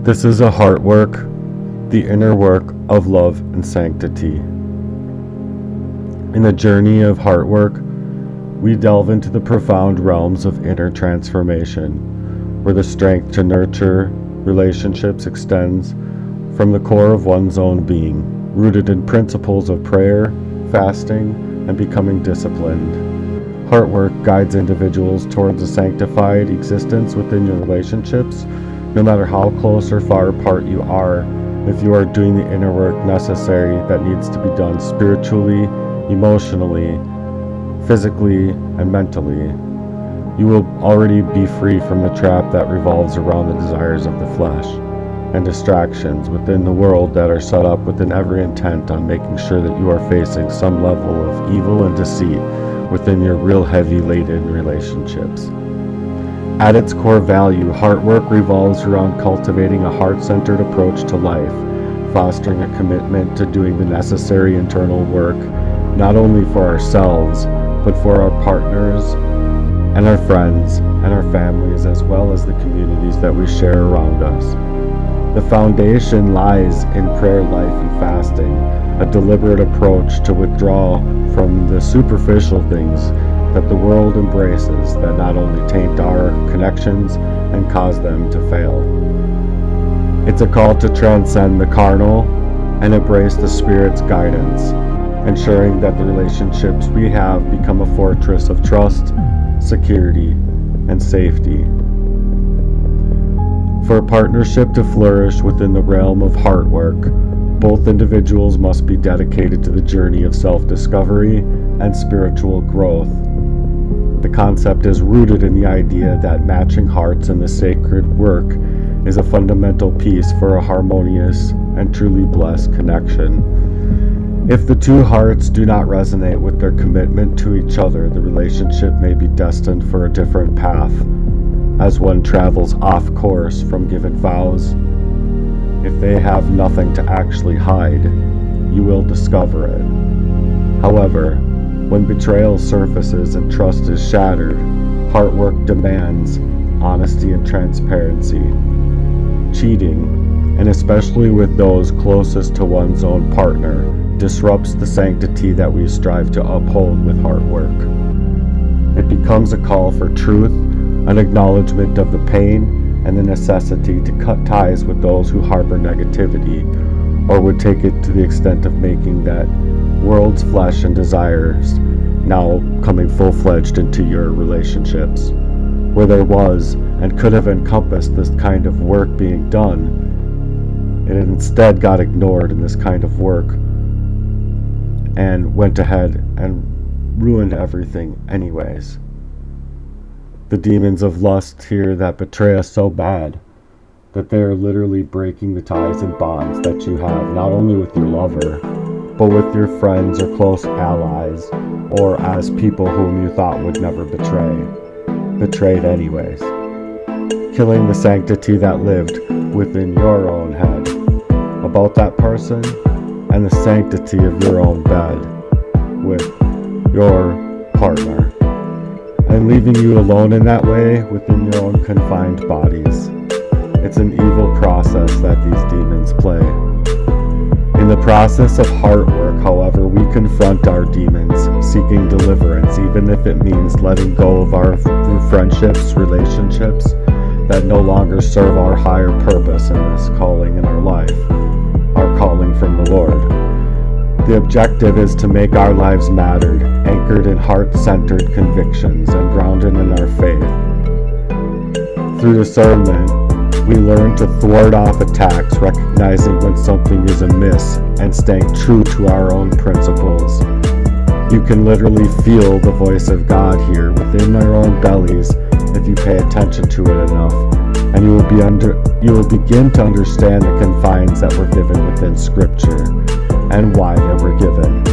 This is a heart work, the inner work of love and sanctity. In the journey of heart work, we delve into the profound realms of inner transformation, where the strength to nurture relationships extends from the core of one's own being, rooted in principles of prayer, fasting, and becoming disciplined. Heart work guides individuals towards a sanctified existence within your relationships, no matter how close or far apart you are. If you are doing the inner work necessary that needs to be done spiritually, emotionally, physically, and mentally, you will already be free from the trap that revolves around the desires of the flesh and distractions within the world that are set up within every intent on making sure that you are facing some level of evil and deceit within your real heavy-laden relationships. At its core value, heart work revolves around cultivating a heart-centered approach to life, fostering a commitment to doing the necessary internal work, not only for ourselves, but for our partners and our friends and our families, as well as the communities that we share around us. The foundation lies in prayer, life, and fasting, a deliberate approach to withdraw from the superficial things that the world embraces that not only taint our connections and cause them to fail. It's a call to transcend the carnal and embrace the Spirit's guidance, ensuring that the relationships we have become a fortress of trust, security, and safety. For a partnership to flourish within the realm of heart work, both individuals must be dedicated to the journey of self-discovery and spiritual growth. The concept is rooted in the idea that matching hearts in the sacred work is a fundamental piece for a harmonious and truly blessed connection. If the two hearts do not resonate with their commitment to each other, the relationship may be destined for a different path, as one travels off course from given vows. If they have nothing to actually hide, you will discover it. However, when betrayal surfaces and trust is shattered, heart work demands honesty and transparency. Cheating, and especially with those closest to one's own partner, disrupts the sanctity that we strive to uphold with heart work. It becomes a call for truth, an acknowledgement of the pain, and the necessity to cut ties with those who harbor negativity, or would take it to the extent of making that world's flesh and desires now coming full-fledged into your relationships. Where there was and could have encompassed this kind of work being done, it instead got ignored in this kind of work and went ahead and ruined everything anyways. The demons of lust here that betray us so bad that they are literally breaking the ties and bonds that you have, not only with your lover, but with your friends or close allies, or as people whom you thought would never betray, betrayed anyways. Killing the sanctity that lived within your own head about that person, and the sanctity of your own bed with your partner, and leaving you alone in that way within your own confined bodies. It's an evil process that these demons play. In the process of heart work, however, we confront our demons, seeking deliverance, even if it means letting go of our friendships, relationships that no longer serve our higher purpose in this calling in our life, our calling from the Lord. The objective is to make our lives mattered, anchored in heart-centered convictions and grounded in our faith. Through discernment, we learn to thwart off attacks, recognizing when something is amiss and staying true to our own principles. You can literally feel the voice of God here within your own bellies if you pay attention to it enough, and you will begin to understand the confines that were given within Scripture and why they were given.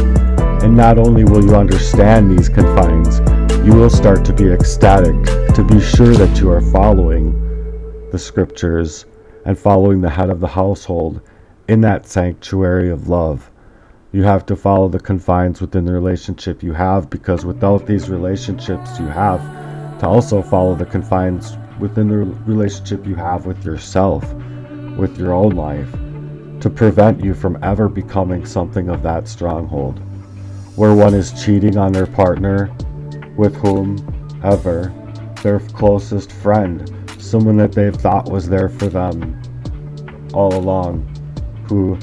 And not only will you understand these confines, you will start to be ecstatic to be sure that you are following the Scriptures and following the head of the household in that sanctuary of love. You have to follow the confines within the relationship you have, because without these relationships you have to also follow the confines within the relationship you have with yourself. with your own life to prevent you from ever becoming something of that stronghold, where one is cheating on their partner with whomever, their closest friend, someone that they've thought was there for them all along, who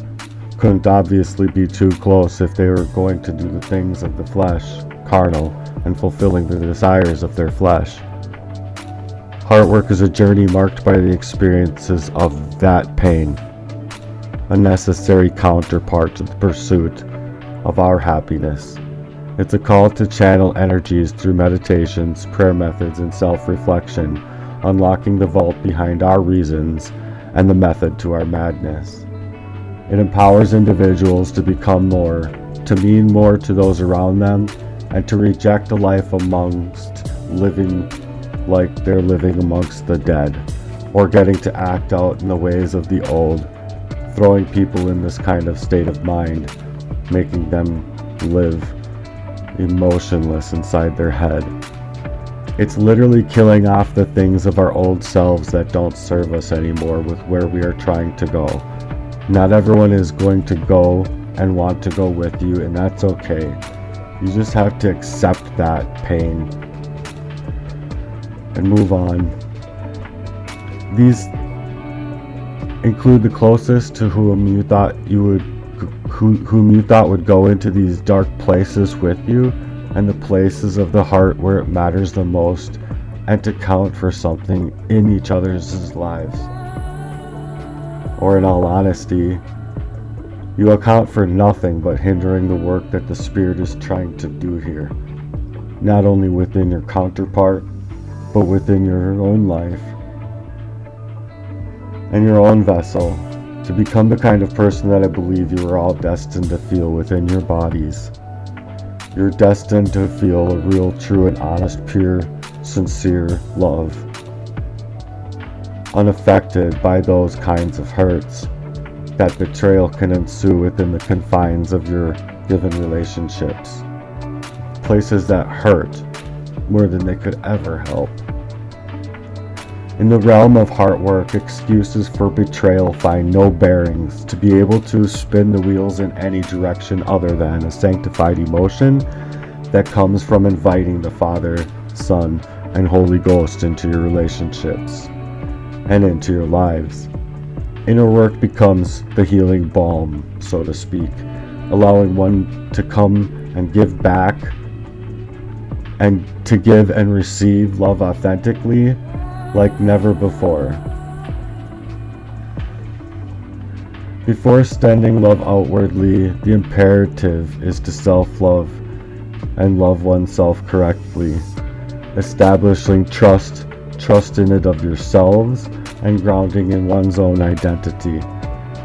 couldn't obviously be too close if they were going to do the things of the flesh, carnal, and fulfilling the desires of their flesh. HeartWork is a journey marked by the experiences of that pain, a necessary counterpart to the pursuit of our happiness. It's a call to channel energies through meditations, prayer methods, and self-reflection, unlocking the vault behind our reasons and the method to our madness. It empowers individuals to become more, to mean more to those around them, and to reject a life amongst living like they're living amongst the dead, or getting to act out in the ways of the old, throwing people in this kind of state of mind, making them live emotionless inside their head. It's literally killing off the things of our old selves that don't serve us anymore with where we are trying to go. Not everyone is going to go and want to go with you, and that's okay. You just have to accept that pain and move on. These include the closest to whom you thought would go into these dark places with you, and the places of the heart where it matters the most, and to count for something in each other's lives. Or in all honesty, you account for nothing but hindering the work that the Spirit is trying to do here, not only within your counterpart, but within your own life and your own vessel, to become the kind of person that I believe you are all destined to feel within your bodies. You're destined to feel a real, true, and honest, pure, sincere love, unaffected by those kinds of hurts that betrayal can ensue within the confines of your given relationships. Places that hurt more than they could ever help. In the realm of HeartWork, excuses for betrayal find no bearings. To be able to spin the wheels in any direction other than a sanctified emotion that comes from inviting the Father, Son, and Holy Ghost into your relationships and into your lives. Inner work becomes the healing balm, so to speak, allowing one to come and give back, and to give and receive love authentically like never before. Before extending love outwardly, the imperative is to self-love and love oneself correctly, establishing trust in it of yourselves, and grounding in one's own identity.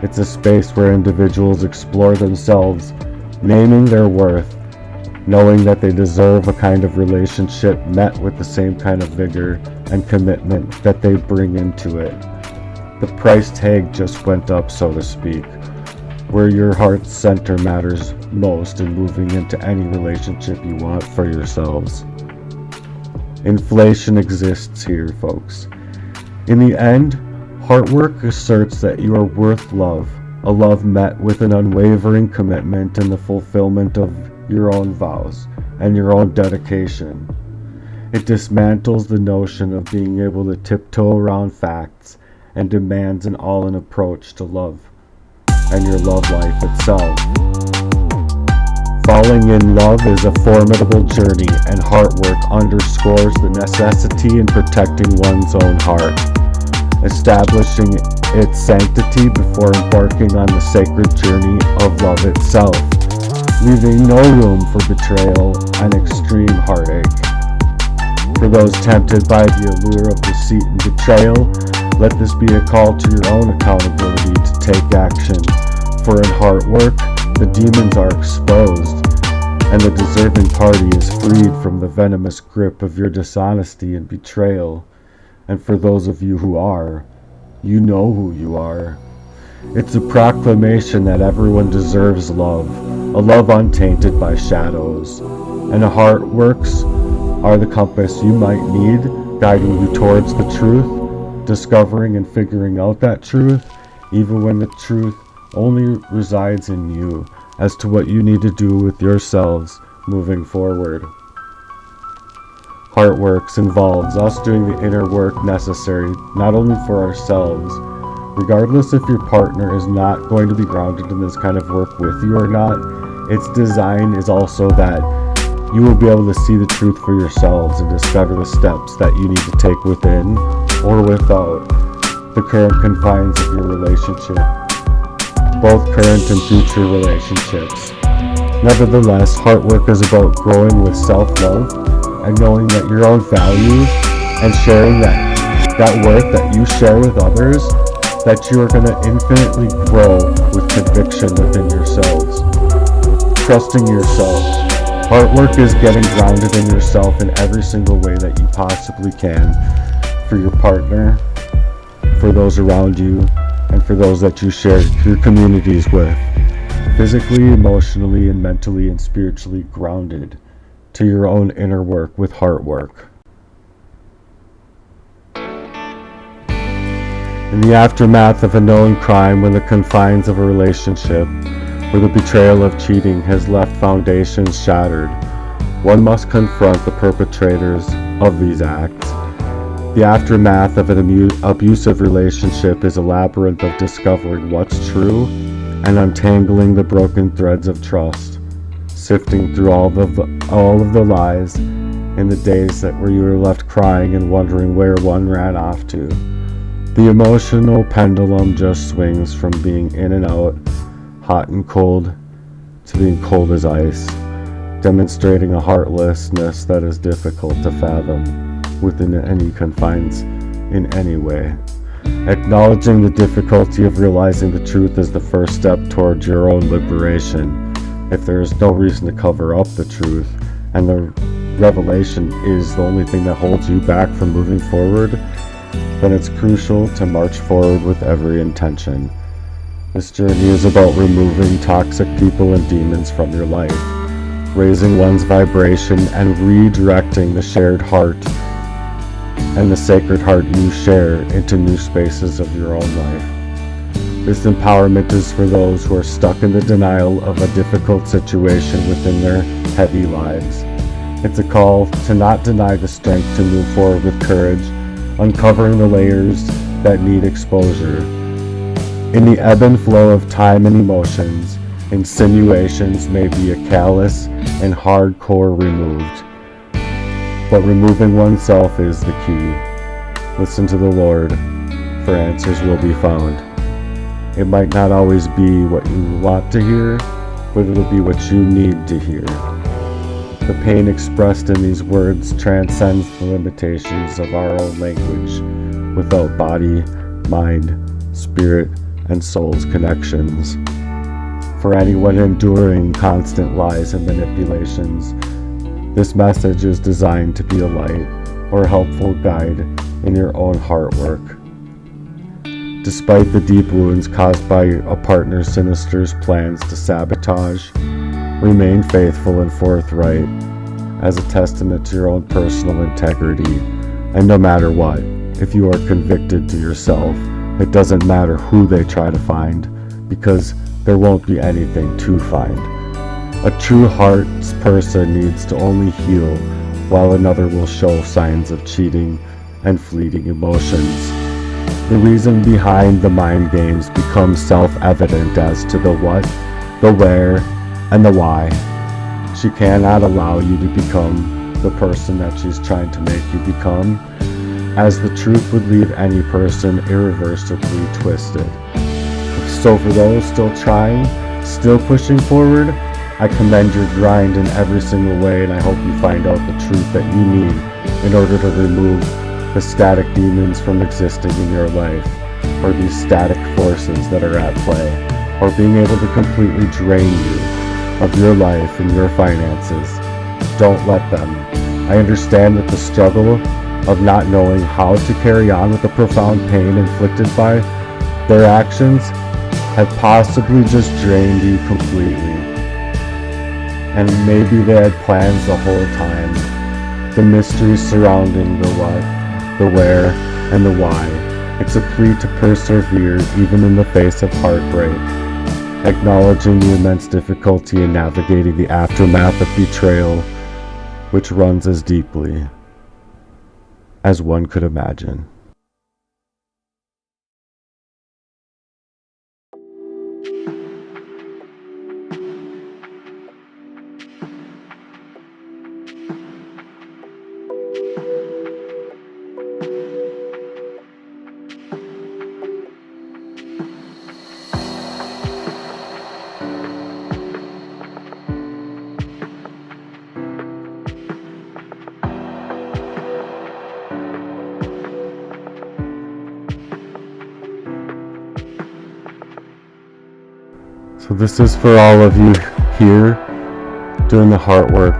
It's a space where individuals explore themselves, naming their worth, knowing that they deserve a kind of relationship met with the same kind of vigor and commitment that they bring into it. The price tag just went up, so to speak, where your heart's center matters most in moving into any relationship you want for yourselves. Inflation exists here, folks. In the end, HeartWork asserts that you are worth love, a love met with an unwavering commitment and the fulfillment of your own vows and your own dedication. It dismantles the notion of being able to tiptoe around facts and demands an all-in approach to love and your love life itself. Falling in love is a formidable journey, and HeartWork underscores the necessity in protecting one's own heart, establishing its sanctity before embarking on the sacred journey of love itself, leaving no room for betrayal and extreme heartache. For those tempted by the allure of deceit and betrayal, let this be a call to your own accountability to take action. For in HeartWork, the demons are exposed, and the deserving party is freed from the venomous grip of your dishonesty and betrayal. And for those of you who are, you know who you are. It's a proclamation that everyone deserves love, a love untainted by shadows. And HeartWorks are the compass you might need, guiding you towards the truth, discovering and figuring out that truth, even when the truth only resides in you as to what you need to do with yourselves moving forward. HeartWorks involves us doing the inner work necessary not only for ourselves, regardless if your partner is not going to be grounded in this kind of work with you or not. Its design is also that you will be able to see the truth for yourselves and discover the steps that you need to take within or without the current confines of your relationship, both current and future relationships. Nevertheless, HeartWork is about growing with self-love and knowing that your own value and sharing that worth that you share with others, that you are going to infinitely grow with conviction within yourselves. Trusting yourself. HeartWork is getting grounded in yourself in every single way that you possibly can for your partner, for those around you, and for those that you share your communities with. Physically, emotionally, and mentally and spiritually grounded to your own inner work with HeartWork. In the aftermath of a known crime, when the confines of a relationship or the betrayal of cheating has left foundations shattered, one must confront the perpetrators of these acts. The aftermath of an abusive relationship is a labyrinth of discovering what's true and untangling the broken threads of trust, sifting through all of the lies in the days where you were left crying and wondering where one ran off to. The emotional pendulum just swings from being in and out, hot and cold, to being cold as ice, demonstrating a heartlessness that is difficult to fathom within any confines in any way. Acknowledging the difficulty of realizing the truth is the first step towards your own liberation. If there is no reason to cover up the truth, and the revelation is the only thing that holds you back from moving forward, then it's crucial to march forward with every intention. This journey is about removing toxic people and demons from your life, raising one's vibration and redirecting the shared heart and the sacred heart you share into new spaces of your own life. This empowerment is for those who are stuck in the denial of a difficult situation within their heavy lives. It's a call to not deny the strength to move forward with courage, uncovering the layers that need exposure. In the ebb and flow of time and emotions, insinuations may be a callous and hardcore removed. But removing oneself is the key. Listen to the Lord, for answers will be found. It might not always be what you want to hear, but it'll be what you need to hear. The pain expressed in these words transcends the limitations of our own language without body, mind, spirit, and soul's connections. For anyone enduring constant lies and manipulations, this message is designed to be a light or a helpful guide in your own heart work. Despite the deep wounds caused by a partner's sinister plans to sabotage, remain faithful and forthright as a testament to your own personal integrity. And no matter what, if you are convicted to yourself, it doesn't matter who they try to find, because there won't be anything to find. A true heart's person needs to only heal, while another will show signs of cheating and fleeting emotions. The reason behind the mind games becomes self-evident as to the what, the where, and the why. She cannot allow you to become the person that she's trying to make you become, as the truth would leave any person irreversibly twisted. So for those still trying, still pushing forward, I commend your grind in every single way, and I hope you find out the truth that you need in order to remove the static demons from existing in your life, or these static forces that are at play, or being able to completely drain you of your life and your finances. Don't let them. I understand that the struggle of not knowing how to carry on with the profound pain inflicted by their actions have possibly just drained you completely. And maybe they had plans the whole time. The mystery surrounding the what, the where, and the why It's a plea to persevere even in the face of heartbreak, acknowledging the immense difficulty in navigating the aftermath of betrayal, which runs as deeply as one could imagine. So this is for all of you here doing the heart work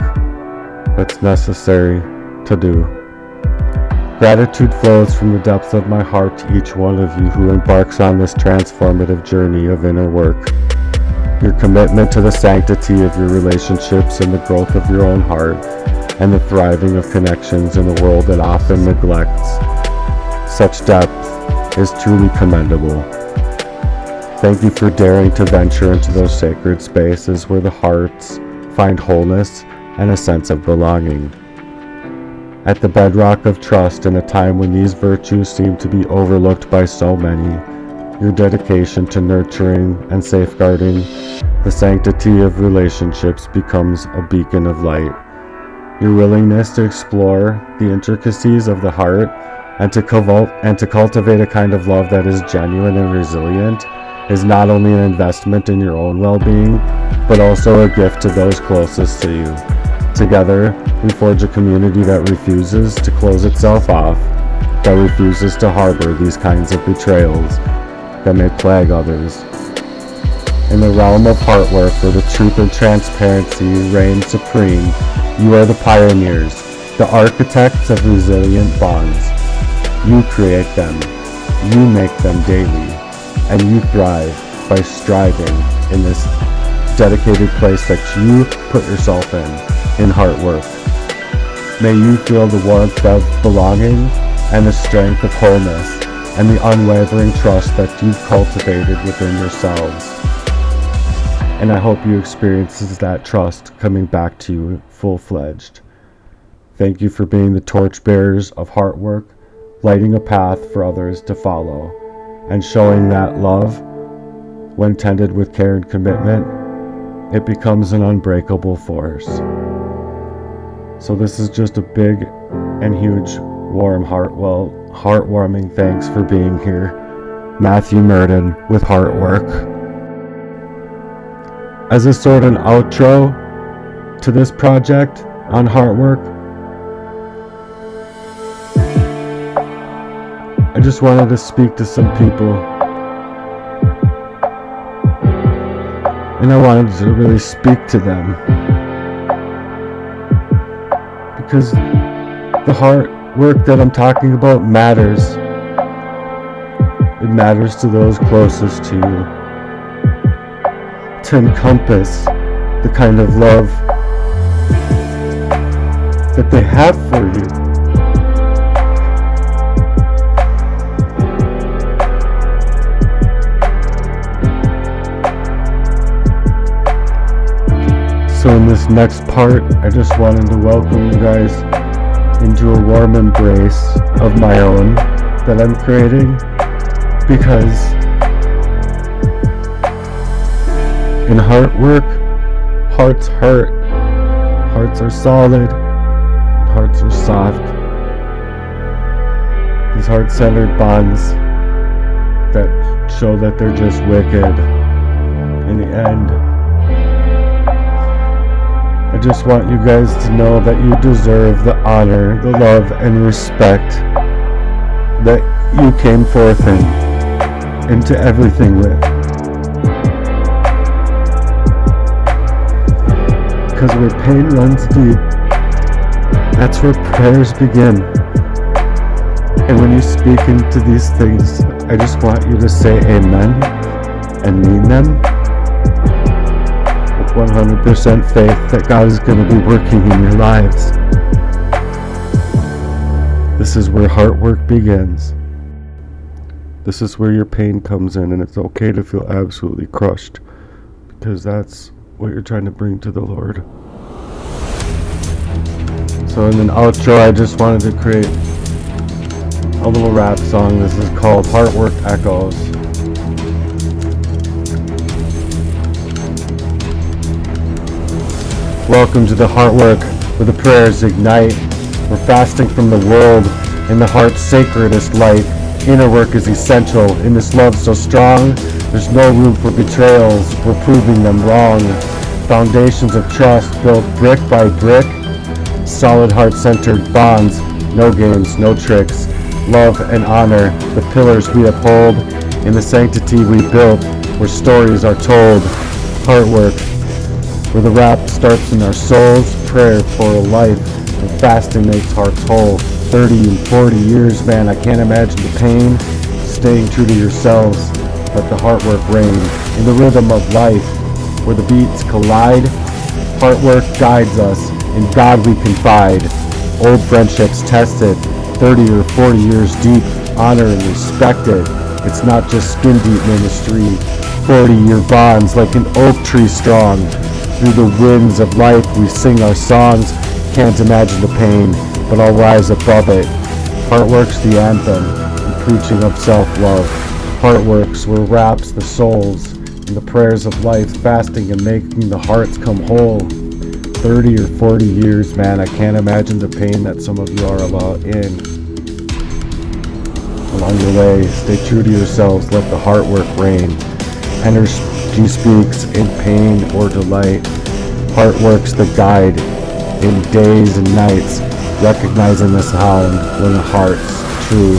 that's necessary to do. Gratitude flows from the depths of my heart to each one of you who embarks on this transformative journey of inner work. Your commitment to the sanctity of your relationships and the growth of your own heart and the thriving of connections in a world that often neglects such depth is truly commendable. Thank you for daring to venture into those sacred spaces where the hearts find wholeness and a sense of belonging. At the bedrock of trust in a time when these virtues seem to be overlooked by so many, your dedication to nurturing and safeguarding the sanctity of relationships becomes a beacon of light. Your willingness to explore the intricacies of the heart and to cultivate a kind of love that is genuine and resilient is not only an investment in your own well-being, but also a gift to those closest to you. Together, we forge a community that refuses to close itself off, that refuses to harbor these kinds of betrayals that may plague others. In the realm of HeartWork, where the truth and transparency reign supreme, you are the pioneers, the architects of resilient bonds. You create them, you make them daily, and you thrive by striving in this dedicated place that you put yourself in HeartWork. May you feel the warmth of belonging and the strength of wholeness and the unwavering trust that you've cultivated within yourselves. And I hope you experience that trust coming back to you full-fledged. Thank you for being the torchbearers of HeartWork, lighting a path for others to follow, and showing that love, when tended with care and commitment, it becomes an unbreakable force. So this is just a big and huge, warm, heartwarming thanks for being here. Matthew Murden with HeartWork. As a sort of outro to this project on HeartWork, I just wanted to speak to some people, and I wanted to really speak to them, because the heart work that I'm talking about matters. It matters to those closest to you, to encompass the kind of love that they have for you. So in this next part, I just wanted to welcome you guys into a warm embrace of my own that I'm creating, because in HeartWork, hearts hurt, hearts are solid, hearts are soft. These heart-centered bonds that show that they're just wicked in the end. I just want you guys to know that you deserve the honor, the love, and respect that you came forth into everything with. Because where pain runs deep, that's where prayers begin. And when you speak into these things, I just want you to say amen and mean them. 100% faith that God is going to be working in your lives. This is where HeartWork begins. This is where your pain comes in, and it's okay to feel absolutely crushed, because that's what you're trying to bring to the Lord. So in an outro, I just wanted to create a little rap song. This is called HeartWork Echoes. Welcome to the HeartWork, where the prayers ignite. We're fasting from the world in the heart's sacredest light. Inner work is essential in this love so strong. There's no room for betrayals. We're proving them wrong. Foundations of trust built brick by brick. Solid heart-centered bonds. No games, no tricks. Love and honor, the pillars we uphold. In the sanctity we built, where stories are told. HeartWork, where the rap starts in our souls. Prayer for a life, where fasting makes hearts whole. 30 and 40 years, man, I can't imagine the pain. Staying true to yourselves, let the HeartWork reign. In the rhythm of life, where the beats collide, HeartWork guides us, in God we confide. Old friendships tested, 30 or 40 years deep, honor and respected. It's not just skin deep ministry, 40-year bonds like an oak tree strong. Through the winds of life we sing our songs. Can't imagine the pain, but I'll rise above it. HeartWork's the anthem, the preaching of self-love. HeartWork's where wraps the souls in the prayers of life, fasting and making the hearts come whole. 30 or 40 years, man, I can't imagine the pain that some of you are in. Along the way, stay true to yourselves, let the HeartWork reign. Energy speaks in pain or delight. HeartWork's the guide in days and nights, recognizing the sound when the heart's true.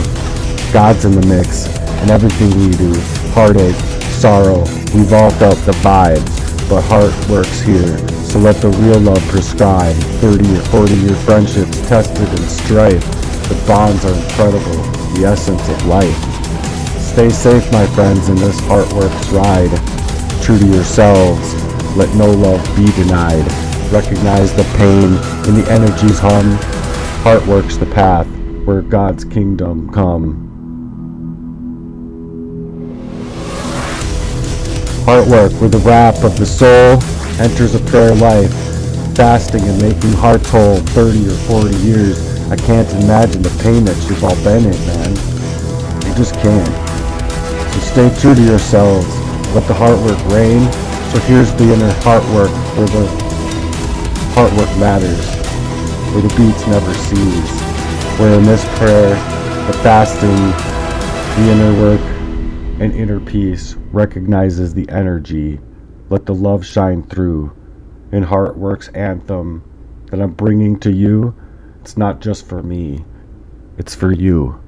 God's in the mix, and everything we do, heartache, sorrow, we've all felt the vibes, but HeartWork's here, so let the real love prescribe. 30 or 40-year friendships tested in strife, the bonds are incredible, the essence of life. Stay safe, my friends, in this HeartWork's ride. True to yourselves, let no love be denied. Recognize the pain in the energy's hum. HeartWork's the path where God's kingdom come. HeartWork, where the rap of the soul enters a prayer life, fasting and making hearts whole. 30 or 40 years, I can't imagine the pain that you've all been in, man. You just can't. So stay true to yourselves. Let the HeartWork reign. So here's the inner HeartWork, where the HeartWork matters, where the beats never cease. Where in this prayer, the fasting, the inner work, and inner peace recognizes the energy. Let the love shine through. In HeartWork's anthem that I'm bringing to you, it's not just for me, it's for you.